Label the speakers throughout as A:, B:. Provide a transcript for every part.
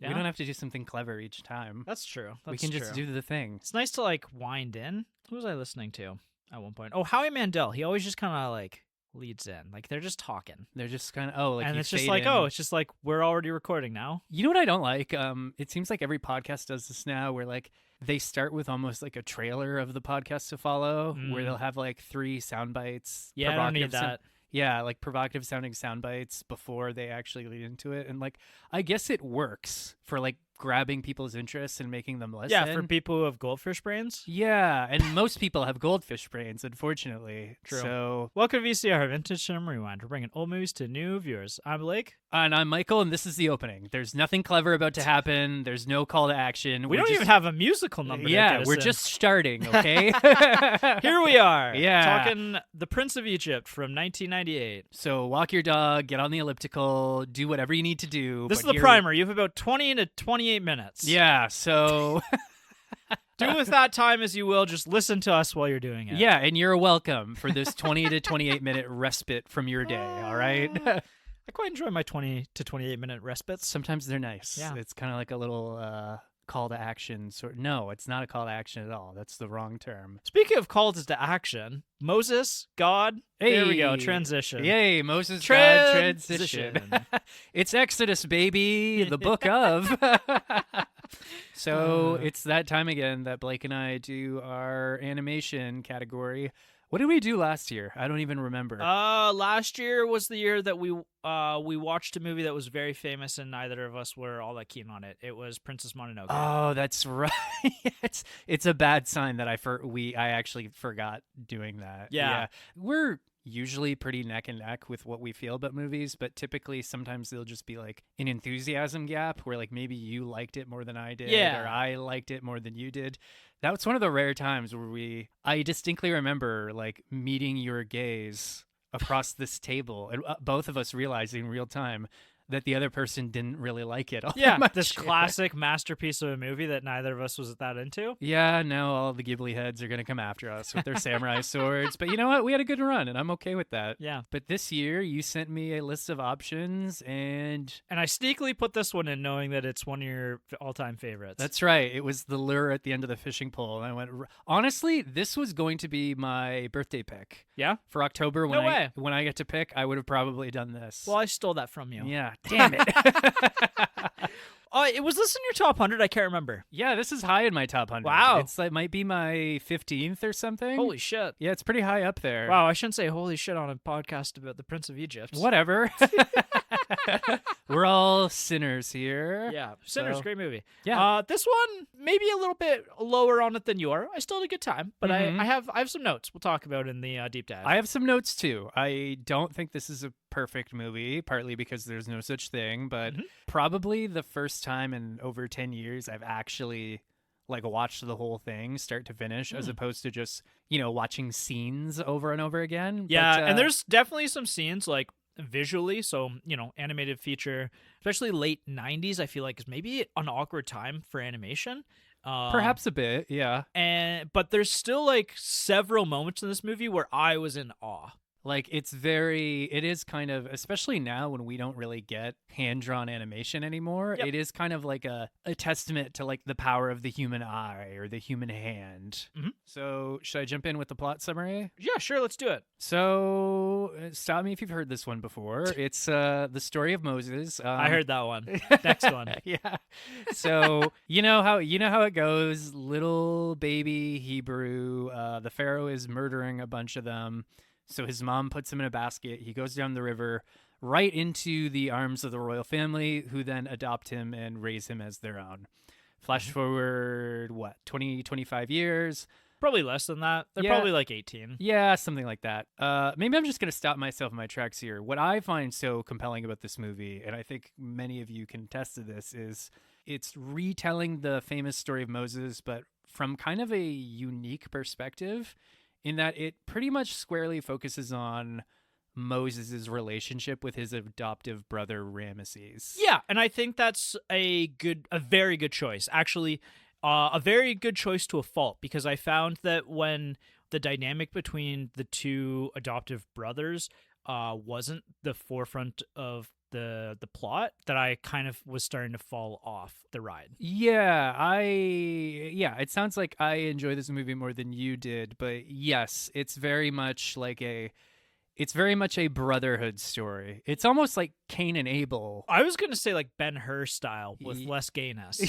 A: We don't have to do something clever each time.
B: That's true.
A: We can just do the thing.
B: It's nice to like wind in. Who was I listening to at one point? Oh, Howie Mandel. He always just kind of like leads in. Like they're just talking.
A: They're just kind of
B: and
A: you
B: it's just
A: fade
B: like
A: in.
B: it's just like we're already recording now.
A: You know what I don't like? It seems like every podcast does this now, where like they start with almost like a trailer of the podcast to follow, where they'll have like 3 sound bites.
B: Yeah, I don't need that.
A: Yeah, like provocative sounding sound bites before they actually lead into it. And like, I guess it works for like grabbing people's interest and making them listen.
B: Yeah, for people who have goldfish brains.
A: Yeah, and most people have goldfish brains, unfortunately.
B: True.
A: So,
B: welcome to VCR, Vintage Cinema Rewind. We're bringing old movies to new viewers. I'm Blake.
A: And I'm Michael, and this is the opening. There's nothing clever about to happen. There's no call to action.
B: We don't even have a musical number.
A: Yeah, we're just starting, okay?
B: Here we are.
A: Yeah.
B: Talking The Prince of Egypt from 1998.
A: So walk your dog, get on the elliptical, do whatever you need to do.
B: This is the primer. You have about 20 to 28 minutes.
A: Yeah, so...
B: Do with that time as you will. Just listen to us while you're doing it.
A: Yeah, and you're welcome for this 20 to 28 minute respite from your day, all right?
B: I quite enjoy my 20 to 28 minute respites.
A: Sometimes they're nice.
B: Yeah.
A: It's kind of like a little call to action. No, it's not a call to action at all. That's the wrong term.
B: Speaking of calls to action, Moses, God, there we go, transition.
A: Yay, Moses, God, transition. It's Exodus, baby, the book of. So it's that time again that Blake and I do our animation category. What did we do last year? I don't even remember.
B: Last year was the year that we watched a movie that was very famous, and neither of us were all that keen on it. It was Princess Mononoke.
A: Oh, that's right. It's a bad sign that I actually forgot doing that.
B: Yeah.
A: We're usually pretty neck and neck with what we feel about movies, but typically sometimes there'll just be like an enthusiasm gap where like maybe you liked it more than I did, or I liked it more than you did. That was one of the rare times where I distinctly remember like meeting your gaze across this table and both of us realizing real time that the other person didn't really like it all that much.
B: This classic masterpiece of a movie that neither of us was that into.
A: Yeah, now all the Ghibli heads are going to come after us with their samurai swords. But you know what? We had a good run, and I'm okay with that.
B: Yeah.
A: But this year, you sent me a list of options, and
B: I sneakily put this one in knowing that it's one of your all-time favorites.
A: That's right. It was the lure at the end of the fishing pole. And I went, honestly, this was going to be my birthday pick.
B: Yeah?
A: For October,
B: No way.
A: When I get to pick, I would have probably done this.
B: Well, I stole that from you.
A: Yeah. Damn it.
B: Was this in your top 100? I can't remember.
A: Yeah, this is high in my top 100.
B: Wow.
A: It might be my 15th or something.
B: Holy shit.
A: Yeah, it's pretty high up there.
B: Wow, I shouldn't say holy shit on a podcast about the Prince of Egypt.
A: Whatever. We're all sinners here.
B: Yeah, Sinners, great movie.
A: Yeah.
B: This one, maybe a little bit lower on it than you are. I still had a good time, but I have some notes we'll talk about in the deep dive.
A: I have some notes too. I don't think this is a perfect movie, partly because there's no such thing, but probably the first time in over 10 years I've actually like watched the whole thing start to finish as opposed to just, watching scenes over and over again.
B: Yeah,
A: but,
B: and there's definitely some scenes like visually, so animated feature, especially late 90s, I feel like is maybe an awkward time for animation.
A: Perhaps a bit, yeah.
B: But there's still like several moments in this movie where I was in awe.
A: Like it is kind of, especially now when we don't really get hand-drawn animation anymore, it is kind of like a testament to like the power of the human eye or the human hand. So should I jump in with the plot summary?
B: Yeah, sure, let's do it.
A: So stop me if you've heard this one before. It's the story of Moses.
B: I heard that one. Next one.
A: Yeah. So you know how it goes. Little baby Hebrew, the Pharaoh is murdering a bunch of them. So his mom puts him in a basket. He goes down the river right into the arms of the royal family, who then adopt him and raise him as their own. Flash forward, 20, 25 years?
B: Probably less than that. They're probably like 18.
A: Yeah, something like that. Maybe I'm just going to stop myself in my tracks here. What I find so compelling about this movie, and I think many of you can attest to this, is it's retelling the famous story of Moses, but from kind of a unique perspective, in that it pretty much squarely focuses on Moses' relationship with his adoptive brother Ramesses.
B: Yeah, and I think that's a very good choice. Actually, a very good choice to a fault, because I found that when the dynamic between the two adoptive brothers wasn't the forefront of the plot that I kind of was starting to fall off the ride.
A: Yeah, it sounds like I enjoy this movie more than you did, but yes, it's very much a brotherhood story. It's almost like Cain and Abel.
B: I was going to say like Ben-Hur style with less gayness.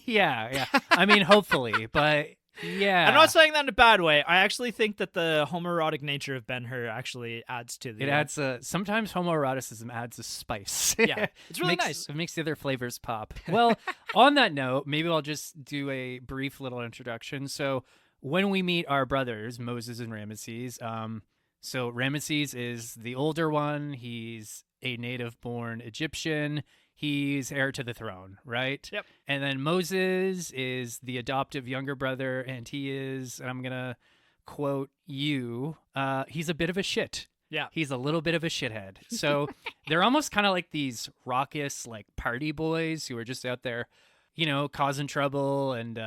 A: Yeah. I mean, hopefully, but yeah.
B: I'm not saying that in a bad way. I actually think that the homoerotic nature of Ben-Hur actually adds to the...
A: It adds sometimes homoeroticism adds a spice.
B: Yeah, it's really nice.
A: It makes the other flavors pop. Well, on that note, maybe I'll just do a brief little introduction. So when we meet our brothers, Moses and Ramesses, so Ramesses is the older one. He's a native-born Egyptian. He's heir to the throne, right?
B: Yep.
A: And then Moses is the adoptive younger brother, and he is, and I'm going to quote you, he's a bit of a shit.
B: Yeah.
A: He's a little bit of a shithead. So they're almost kind of like these raucous, like, party boys who are just out there, causing trouble and,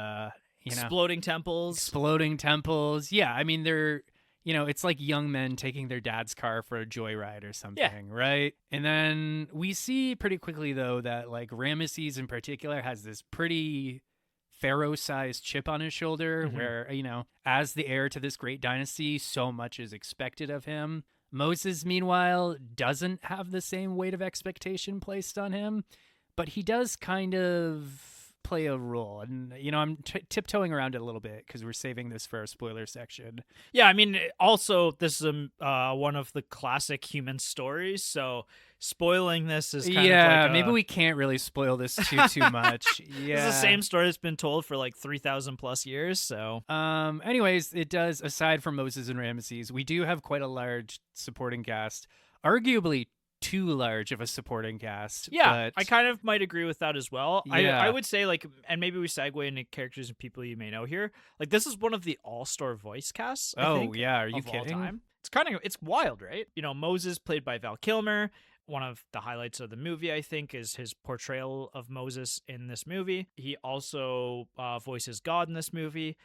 B: exploding temples.
A: Yeah, I mean, they're... it's like young men taking their dad's car for a joyride or something, right? And then we see pretty quickly, though, that like Ramesses in particular has this pretty pharaoh-sized chip on his shoulder where, as the heir to this great dynasty, so much is expected of him. Moses, meanwhile, doesn't have the same weight of expectation placed on him, but he does kind of play a role, and I'm tiptoeing around it a little bit because we're saving this for our spoiler section.
B: Yeah, I mean, also this is one of the classic human stories, so spoiling this is kind of like
A: maybe we can't really spoil this too much. Yeah,
B: it's the same story that's been told for like 3,000 plus years. So
A: anyways, it does, aside from Moses and Ramesses, we do have quite a large supporting cast, arguably too large of a supporting cast.
B: Yeah,
A: but...
B: I kind of might agree with that as well.
A: Yeah.
B: I would say, like, and maybe we segue into characters and people you may know here. Like, this is one of the all-star voice casts, I think,
A: yeah, are you
B: of
A: kidding?
B: all time. It's wild, right? Moses, played by Val Kilmer. One of the highlights of the movie, I think, is his portrayal of Moses in this movie. He also voices God in this movie,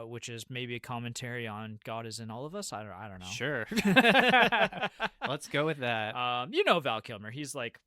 B: which is maybe a commentary on God is in all of us. I don't know.
A: Sure. Let's go with that.
B: Val Kilmer. He's like,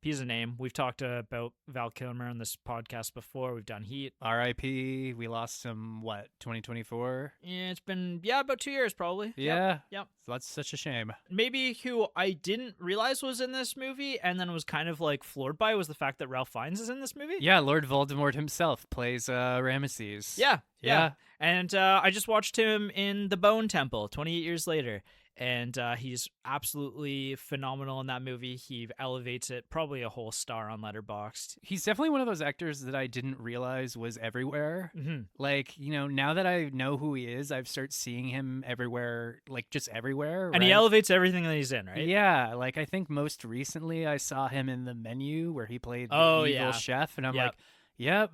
B: he's a name. We've talked about Val Kilmer on this podcast before. We've done Heat.
A: R.I.P. We lost him, 2024?
B: Yeah, it's been, about 2 years probably.
A: Yeah.
B: Yep.
A: That's such a shame.
B: Maybe who I didn't realize was in this movie and then was kind of like floored by was the fact that Ralph Fiennes is in this movie.
A: Yeah, Lord Voldemort himself plays Ramesses.
B: Yeah. And I just watched him in The Bone Temple 28 years later. And he's absolutely phenomenal in that movie. He elevates it, probably a whole star on Letterboxd.
A: He's definitely one of those actors that I didn't realize was everywhere.
B: Mm-hmm.
A: Like, now that I know who he is, I've started seeing him everywhere, like just everywhere.
B: And he elevates everything that he's in, right?
A: Yeah, like I think most recently I saw him in The Menu where he played the evil chef, and I'm like, yep,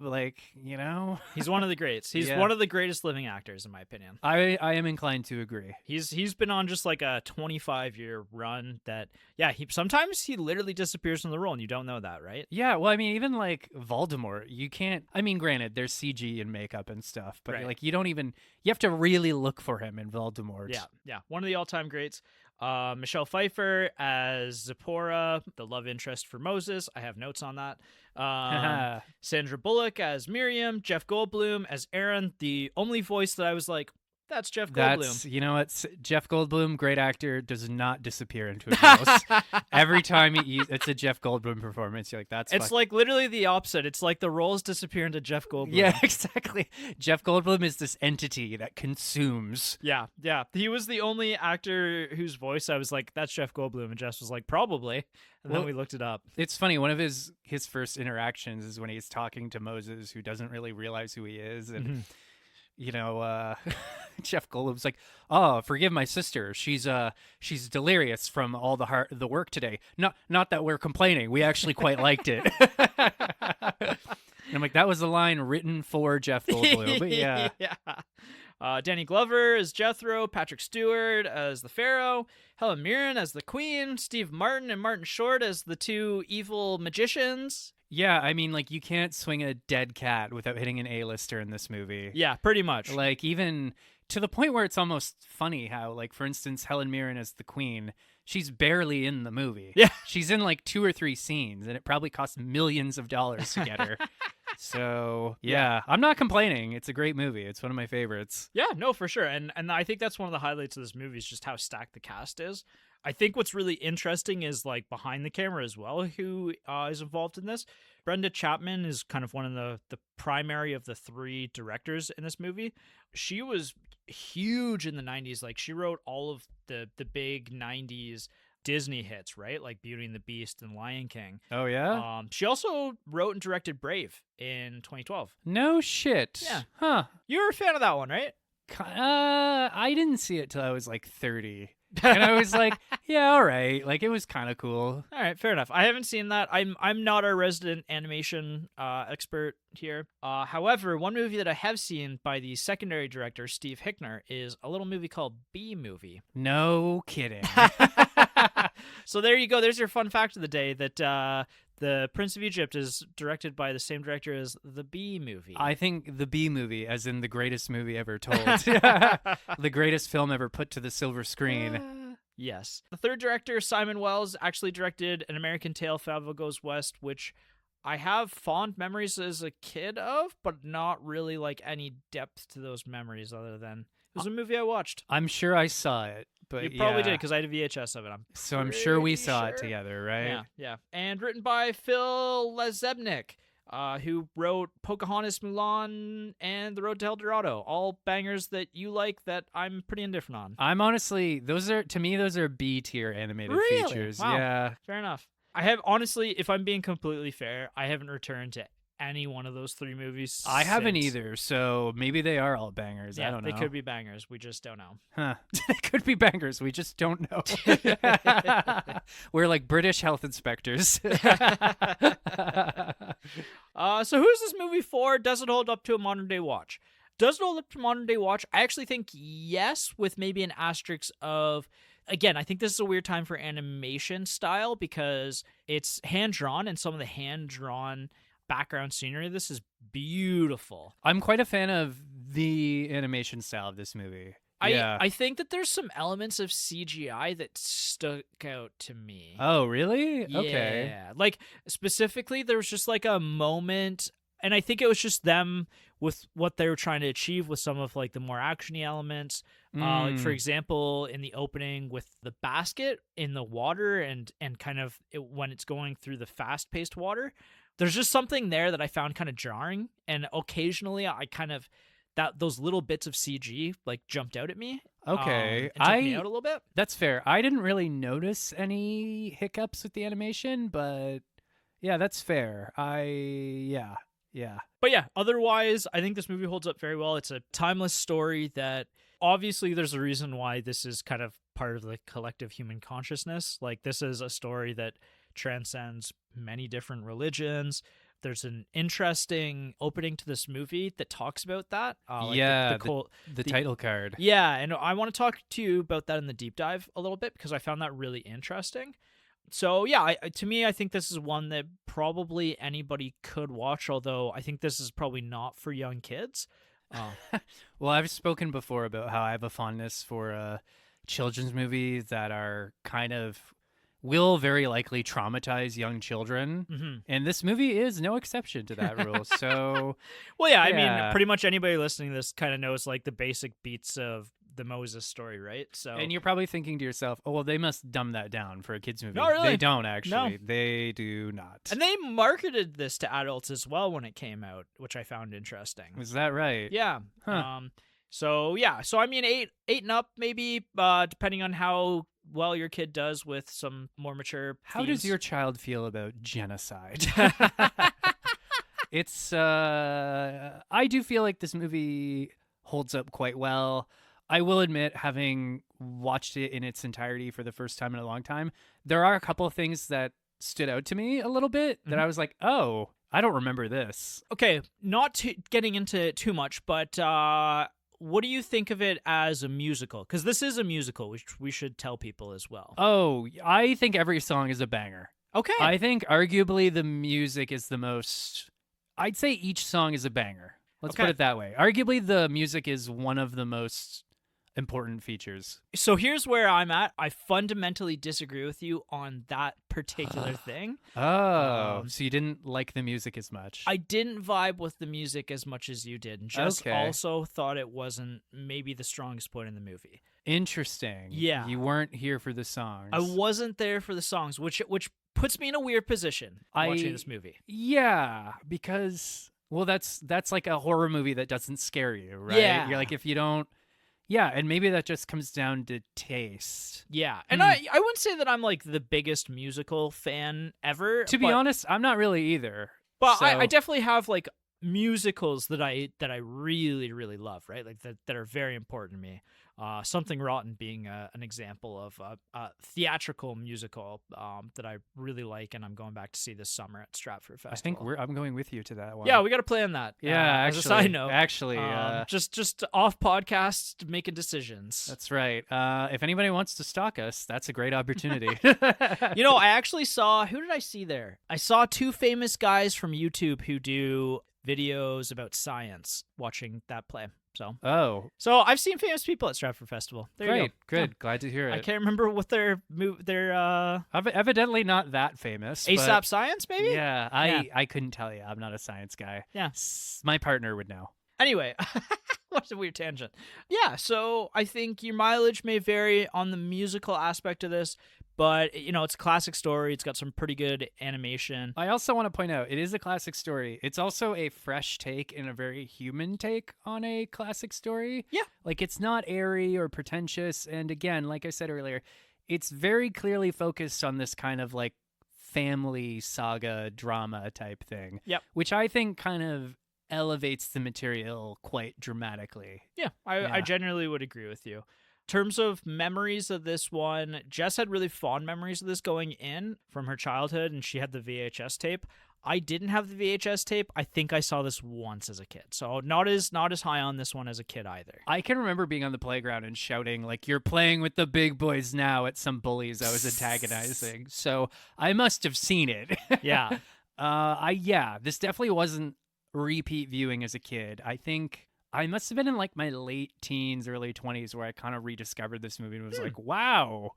B: he's one of the greats. He's one of the greatest living actors, in my opinion.
A: I am inclined to agree.
B: He's been on just like a 25-year run that, sometimes he literally disappears from the role and you don't know that, right?
A: Yeah, well, I mean, even like Voldemort, you can't, I mean, granted, there's CG and makeup and stuff, but like you have to really look for him in Voldemort.
B: Yeah. One of the all-time greats. Michelle Pfeiffer as Zipporah, the love interest for Moses. I have notes on that. Sandra Bullock as Miriam. Jeff Goldblum as Aaron. The only voice that I was like, that's Jeff Goldblum.
A: Jeff Goldblum, great actor, does not disappear into a ghost. Every time it's a Jeff Goldblum performance, you're like, that's
B: It's like literally the opposite. It's like the roles disappear into Jeff Goldblum.
A: Yeah, exactly. Jeff Goldblum is this entity that consumes.
B: Yeah. He was the only actor whose voice I was like, that's Jeff Goldblum. And Jess was like, probably. And then we looked it up.
A: It's funny. One of his first interactions is when he's talking to Moses, who doesn't really realize who he is. And, Jeff Goldblum's like, "Oh, forgive my sister. She's delirious from all the work today. Not that we're complaining. We actually quite liked it." And I'm like, that was a line written for Jeff Goldblum. But yeah.
B: Danny Glover as Jethro, Patrick Stewart as the Pharaoh, Helen Mirren as the Queen, Steve Martin and Martin Short as the two evil magicians.
A: Yeah, I mean, like, you can't swing a dead cat without hitting an A-lister in this movie.
B: Yeah, pretty much.
A: Like, even to the point where it's almost funny how, like, for instance, Helen Mirren as the queen, she's barely in the movie.
B: Yeah.
A: She's in like 2 or 3 scenes, and it probably cost millions of dollars to get her. So, yeah, I'm not complaining. It's a great movie. It's one of my favorites.
B: Yeah, no, for sure. And I think that's one of the highlights of this movie is just how stacked the cast is. I think what's really interesting is like behind the camera as well, who is involved in this. Brenda Chapman is kind of one of the primary of the 3 directors in this movie. She was huge in the 90s. Like, she wrote all of the big 90s Disney hits, right? Like Beauty and the Beast and Lion King.
A: Oh, yeah?
B: She also wrote and directed Brave in 2012.
A: No shit.
B: Yeah.
A: Huh.
B: You were a fan of that one, right?
A: I didn't see it till I was like 30. And I was like, yeah, all right. Like, it was kind of cool.
B: All right, fair enough. I haven't seen that. I'm not a resident animation expert here. However, one movie that I have seen by the secondary director, Steve Hickner, is a little movie called Bee Movie.
A: No kidding.
B: So there you go. There's your fun fact of the day, that the Prince of Egypt is directed by the same director as the Bee Movie.
A: I think the Bee Movie, as in the greatest movie ever told. The greatest film ever put to the silver screen.
B: Yes. The third director, Simon Wells, actually directed An American Tail, Fable Goes West, which I have fond memories as a kid of, but not really like any depth to those memories other than it was a movie I watched.
A: I'm sure I saw it, but
B: you probably did because I had a VHS of it.
A: I'm sure we saw it together, right?
B: Yeah, yeah. And written by Phil Lezebnik, who wrote Pocahontas, Mulan, and The Road to El Dorado. All bangers that you like that I'm pretty indifferent on.
A: I'm honestly, those are B tier animated features.
B: Wow.
A: Yeah.
B: Fair enough. I have, honestly, if I'm being completely fair, I haven't returned to any one of those 3 movies.
A: I haven't either, so maybe they are all bangers.
B: Yeah,
A: I don't know.
B: They could be bangers. We just don't know.
A: Huh. They could be bangers. We just don't know. We're like British health inspectors.
B: So who's this movie for? Does it hold up to a modern day watch? Does it hold up to modern day watch? I actually think yes, with maybe an asterisk of, again, I think this is a weird time for animation style because it's hand-drawn, and some of the hand-drawn background scenery, this is beautiful.
A: I'm quite a fan of the animation style of this movie.
B: I think that there's some elements of CGI that stuck out to me.
A: Oh, really?
B: Yeah.
A: Okay.
B: Like, specifically, there was just like a moment, and I think it was just them with what they were trying to achieve with some of like the more actiony elements. Like, for example, in the opening with the basket in the water and kind of when it's going through the fast-paced water, there's just something there that I found kind of jarring, and occasionally I kind of those little bits of CG like jumped out at me.
A: Okay,
B: and took me out a little bit.
A: That's fair. I didn't really notice any hiccups with the animation, but yeah, that's fair. Yeah.
B: But yeah, otherwise, I think this movie holds up very well. It's a timeless story that obviously there's a reason why this is kind of part of the collective human consciousness. Like, this is a story that transcends many different religions. There's an interesting opening to this movie that talks about that.
A: The title card.
B: Yeah, and I want to talk to you about that in the deep dive a little bit because I found that really interesting. So yeah, to me, I think this is one that probably anybody could watch, although I think this is probably not for young kids.
A: Well, I've spoken before about how I have a fondness for children's movies that are kind of will very likely traumatize young children. Mm-hmm. And this movie is no exception to that rule. So,
B: well, yeah, I mean, pretty much anybody listening to this kind of knows like the basic beats of the Moses story, right? So,
A: and you're probably thinking to yourself, oh, well, they must dumb that down for a kid's movie.
B: No, really.
A: They don't, actually.
B: No.
A: They do not.
B: And they marketed this to adults as well when it came out, which I found interesting.
A: Is that right?
B: Yeah.
A: Huh.
B: So I mean, 8 and up, maybe, depending on how well your kid does with some more mature
A: How
B: themes.
A: does your child feel about genocide? It's I do feel like this movie holds up quite well. I will admit, having watched it in its entirety for the first time in a long time, there are a couple of things that stood out to me a little bit that I was like, oh, I don't remember this.
B: Okay, not getting into it too much, but what do you think of it as a musical? Because this is a musical, which we should tell people as well.
A: Oh, I think every song is a banger.
B: Okay.
A: I think arguably the music is the most... I'd say each song is a banger. Let's
B: Okay.
A: put it that way. Arguably, the music is one of the most important features.
B: So here's where I'm at. I fundamentally disagree with you on that particular thing.
A: Oh, so you didn't like the music as much.
B: I didn't vibe with the music as much as you did, and just
A: Okay.
B: also thought it wasn't maybe the strongest point in the movie.
A: Interesting.
B: Yeah.
A: You weren't here for the songs.
B: I wasn't there for the songs, which puts me in a weird position watching this movie.
A: Yeah, because that's like a horror movie that doesn't scare you, right?
B: Yeah.
A: You're like, if you don't. Yeah, and maybe that just comes down to taste.
B: Yeah, and I wouldn't say that I'm like the biggest musical fan ever.
A: To be honest, I'm not really either.
B: But
A: so.
B: I definitely have like musicals that I really, really love, right? Like that are very important to me. Something Rotten being an example of a theatrical musical that I really like, and I'm going back to see this summer at Stratford Festival.
A: I think I'm going with you to that one.
B: Yeah, we got to plan that.
A: Yeah,
B: as a side note, just off podcast making decisions.
A: That's right. If anybody wants to stalk us, that's a great opportunity.
B: You know, I actually saw, who did I see there? I saw two famous guys from YouTube who do videos about science watching that play. So I've seen famous people at Stratford Festival. There you go.
A: Good.
B: Yeah.
A: Glad to hear it.
B: I can't remember what their
A: evidently not that famous.
B: ASAP Science, maybe?
A: Yeah, I couldn't tell you. I'm not a science guy.
B: Yeah.
A: My partner would know.
B: Anyway, what's a weird tangent? Yeah, so I think your mileage may vary on the musical aspect of this, but, you know, it's a classic story. It's got some pretty good animation.
A: I also want to point out, it is a classic story. It's also a fresh take and a very human take on a classic story.
B: Yeah.
A: Like, it's not airy or pretentious. And again, like I said earlier, it's very clearly focused on this kind of like family saga drama type thing.
B: Yep.
A: Which I think kind of elevates the material quite dramatically.
B: Yeah, I generally would agree with you. In terms of memories of this one, Jess had really fond memories of this going in from her childhood, and she had the VHS tape. I didn't have the VHS tape. I think I saw this once as a kid, so not as high on this one as a kid either.
A: I can remember being on the playground and shouting, like, "You're playing with the big boys now," at some bullies I was antagonizing. So I must have seen it.
B: Yeah.
A: This definitely wasn't repeat viewing as a kid. I think I must have been in like my late teens, early 20s where I kind of rediscovered this movie and was like, wow,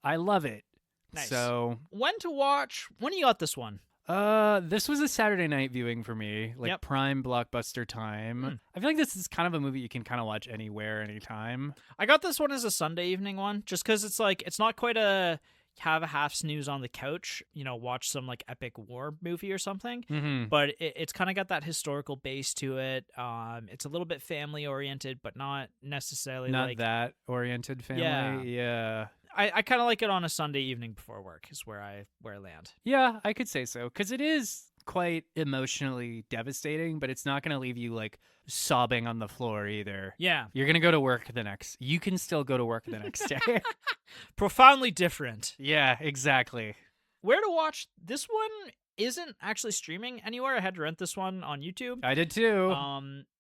A: I love it.
B: Nice.
A: So
B: when to watch? When you got this one?
A: This was a Saturday night viewing for me, like prime blockbuster time. I feel like this is kind of a movie you can kind of watch anywhere, anytime.
B: I got this one as a Sunday evening one, just because it's like, it's not quite a have a half snooze on the couch, you know, watch some like epic war movie or something.
A: Mm-hmm.
B: But it's kind of got that historical base to it. It's a little bit family oriented, but not necessarily
A: not that oriented family. Yeah.
B: I kind of like it on a Sunday evening before work is where I land.
A: Yeah, I could say so, because it is quite emotionally devastating, but it's not going to leave you like sobbing on the floor either.
B: Yeah.
A: You're going to go to work you can still go to work the next day.
B: Profoundly different.
A: Yeah, exactly.
B: Where to watch? This one isn't actually streaming anywhere. I had to rent this one on YouTube.
A: I did too.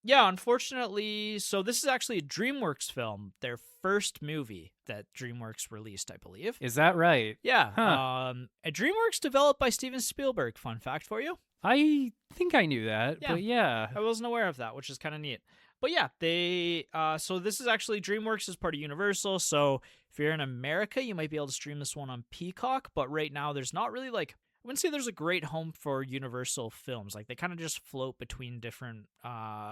B: Yeah, unfortunately. So this is actually a DreamWorks film, their first movie that DreamWorks released, I believe.
A: Is that right?
B: Yeah.
A: Huh.
B: A DreamWorks developed by Steven Spielberg. Fun fact for you.
A: I think I knew that,
B: Yeah.
A: but yeah.
B: I wasn't aware of that, which is kind of neat. But yeah, so this is actually DreamWorks is part of Universal. So if you're in America, you might be able to stream this one on Peacock. But right now, there's not really like, I wouldn't say there's a great home for Universal films. Like they kind of just float between different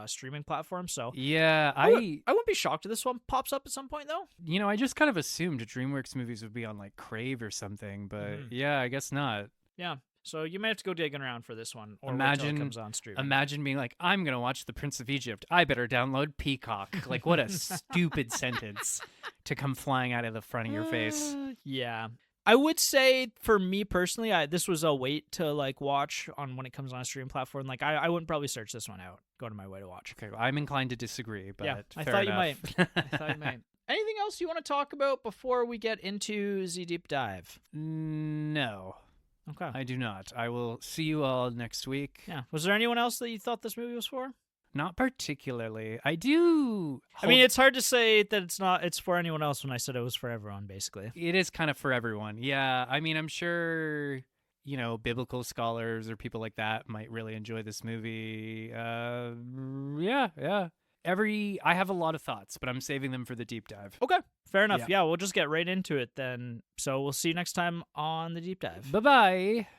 B: streaming platforms. So
A: yeah,
B: I wouldn't be shocked if this one pops up at some point though.
A: You know, I just kind of assumed DreamWorks movies would be on like Crave or something, but yeah, I guess not.
B: Yeah. So you may have to go digging around for this one, or wait till it comes on streaming.
A: Imagine being like, I'm going to watch The Prince of Egypt. I better download Peacock. Like, what a stupid sentence to come flying out of the front of your face.
B: Yeah. I would say, for me personally, this was a wait to like watch on when it comes on a streaming platform. Like, I wouldn't probably search this one out, go to my way to watch.
A: Okay, well, I'm inclined to disagree, but
B: yeah, I
A: fair
B: thought
A: enough.
B: I thought you might. Anything else you want to talk about before we get into the deep dive?
A: No.
B: Okay.
A: I do not. I will see you all next week.
B: Yeah. Was there anyone else that you thought this movie was for?
A: Not particularly. I do.
B: I mean, it's hard to say that it's for anyone else when I said it was for everyone, basically.
A: It is kind of for everyone. Yeah. I mean, I'm sure biblical scholars or people like that might really enjoy this movie. Yeah. I have a lot of thoughts, but I'm saving them for the deep dive.
B: Okay, fair enough. Yeah, we'll just get right into it then. So we'll see you next time on the deep dive.
A: Bye-bye.